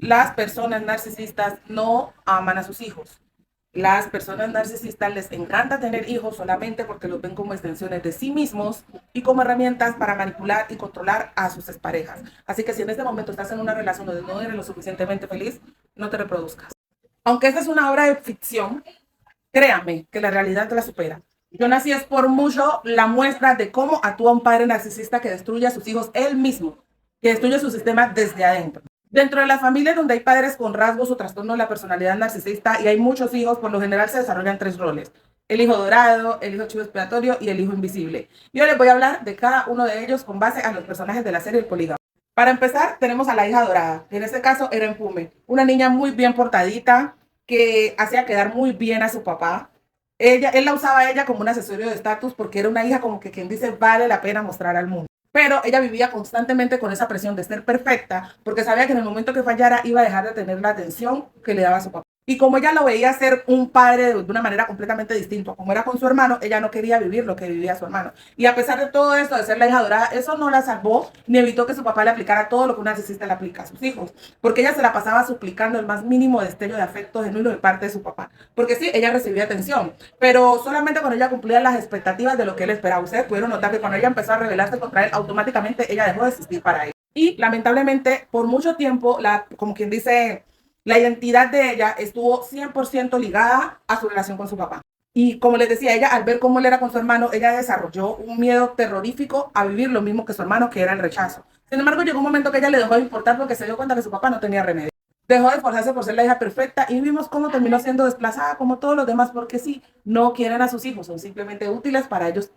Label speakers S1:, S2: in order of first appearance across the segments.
S1: Las personas narcisistas no aman a sus hijos. Las personas narcisistas les encanta tener hijos solamente porque los ven como extensiones de sí mismos y como herramientas para manipular y controlar a sus exparejas. Así que si en este momento estás en una relación donde no eres lo suficientemente feliz, no te reproduzcas. Aunque esta es una obra de ficción, créame que la realidad te la supera. Yo nací es por mucho la muestra de cómo actúa un padre narcisista que destruye a sus hijos él mismo, que destruye su sistema desde adentro. Dentro de las familias donde hay padres con rasgos o trastorno de la personalidad narcisista y hay muchos hijos, por lo general se desarrollan tres roles: el hijo dorado, el hijo chivo expiatorio y el hijo invisible. Yo les voy a hablar de cada uno de ellos con base a los personajes de la serie El Polígamo. Para empezar, tenemos a la hija dorada, que en este caso era Empume, una niña muy bien portadita, que hacía quedar muy bien a su papá. Él la usaba a ella como un accesorio de estatus porque era una hija como que quien dice vale la pena mostrar al mundo. Pero ella vivía constantemente con esa presión de ser perfecta porque sabía que en el momento que fallara iba a dejar de tener la atención que le daba a su papá. Y como ella lo veía ser un padre de una manera completamente distinta, como era con su hermano, ella no quería vivir lo que vivía su hermano. Y a pesar de todo esto, de ser la hija dorada, eso no la salvó ni evitó que su papá le aplicara todo lo que un narcisista le aplica a sus hijos. Porque ella se la pasaba suplicando el más mínimo destello de afecto genuino de parte de su papá. Porque sí, ella recibía atención, pero solamente cuando ella cumplía las expectativas de lo que él esperaba. Ustedes pudieron notar que cuando ella empezó a rebelarse contra él, automáticamente ella dejó de existir para él. Y lamentablemente, por mucho tiempo, como quien dice, la identidad de ella estuvo 100% ligada a su relación con su papá. Y como les decía, ella al ver cómo él era con su hermano, ella desarrolló un miedo terrorífico a vivir lo mismo que su hermano, que era el rechazo. Sin embargo, llegó un momento que ella le dejó de importar porque se dio cuenta que su papá no tenía remedio. Dejó de esforzarse por ser la hija perfecta y vimos cómo terminó siendo desplazada como todos los demás porque sí, no quieren a sus hijos, son simplemente útiles para ellos,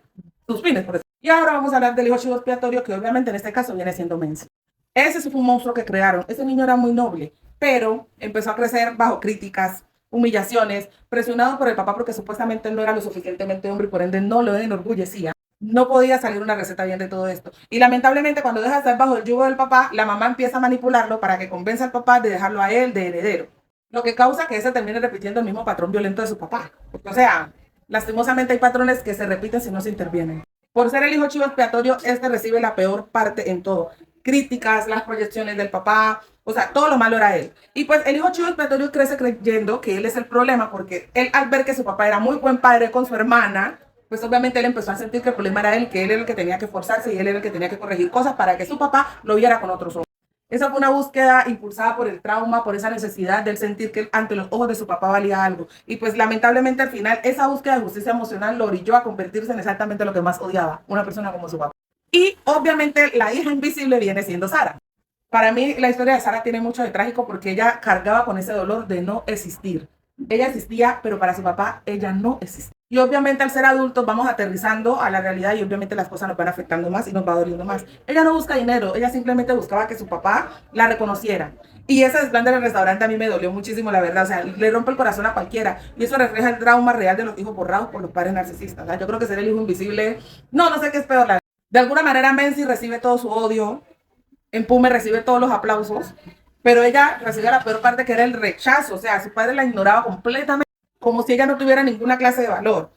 S1: sus fines, por eso. Y ahora vamos a hablar del hijo chivo expiatorio, que obviamente en este caso viene siendo Menzi. Ese fue un monstruo que crearon. Ese niño era muy noble, pero empezó a crecer bajo críticas, humillaciones, presionado por el papá porque supuestamente no era lo suficientemente hombre y por ende no lo enorgullecía. No podía salir una receta bien de todo esto. Y lamentablemente cuando deja de estar bajo el yugo del papá, la mamá empieza a manipularlo para que convenza al papá de dejarlo a él de heredero. Lo que causa que ese termine repitiendo el mismo patrón violento de su papá. Porque, o sea, lastimosamente hay patrones que se repiten si no se intervienen. Por ser el hijo chivo expiatorio, este recibe la peor parte en todo. Críticas, las proyecciones del papá, o sea, todo lo malo era él. Y pues el hijo chivo expiatorio crece creyendo que él es el problema porque él al ver que su papá era muy buen padre con su hermana, pues obviamente él empezó a sentir que el problema era él, que él era el que tenía que forzarse y él era el que tenía que corregir cosas para que su papá lo viera con otros ojos. Esa fue una búsqueda impulsada por el trauma, por esa necesidad de sentir que ante los ojos de su papá valía algo. Y pues lamentablemente al final esa búsqueda de justicia emocional lo orilló a convertirse en exactamente lo que más odiaba, una persona como su papá. Y obviamente la hija invisible viene siendo Sara. Para mí la historia de Sara tiene mucho de trágico porque ella cargaba con ese dolor de no existir. Ella existía, pero para su papá ella no existía. Y obviamente al ser adultos vamos aterrizando a la realidad y obviamente las cosas nos van afectando más y nos va doliendo más. Ella no busca dinero, ella simplemente buscaba que su papá la reconociera. Y ese desplante del restaurante a mí me dolió muchísimo, la verdad. O sea, le rompe el corazón a cualquiera. Y eso refleja el trauma real de los hijos borrados por los padres narcisistas. O sea, yo creo que ser el hijo invisible, no sé qué es peor. De alguna manera Menzi recibe todo su odio, Empume recibe todos los aplausos, pero ella recibe la peor parte, que era el rechazo. O sea, su padre la ignoraba completamente, como si ella no tuviera ninguna clase de valor.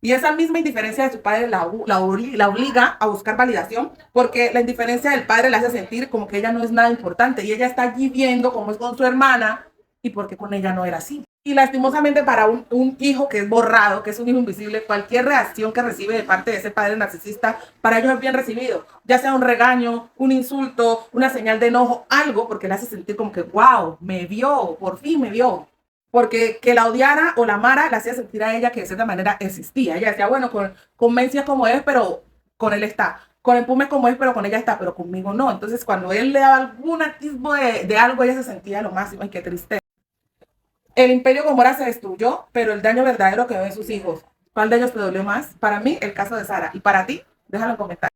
S1: Y esa misma indiferencia de su padre la obliga a buscar validación, porque la indiferencia del padre la hace sentir como que ella no es nada importante y ella está allí viendo cómo es con su hermana y porque con ella no era así. Y lastimosamente para un hijo que es borrado, que es un hijo invisible, cualquier reacción que recibe de parte de ese padre narcisista, para ellos es bien recibido, ya sea un regaño, un insulto, una señal de enojo, algo, porque le hace sentir como que, wow, me vio, por fin me vio. Porque que la odiara o la amara la hacía sentir a ella que de cierta manera existía. Ella decía, bueno, con Menzi es como es, pero con él está. Con el Pume como es, pero con ella está, pero conmigo no. Entonces, cuando él le daba algún atisbo de algo, ella se sentía lo máximo. Ay, qué triste. El imperio Gomorra se destruyó, pero el daño verdadero quedó en sus hijos. ¿Cuál de ellos te dolió más? Para mí, el caso de Sara. Y para ti, déjalo en comentarios.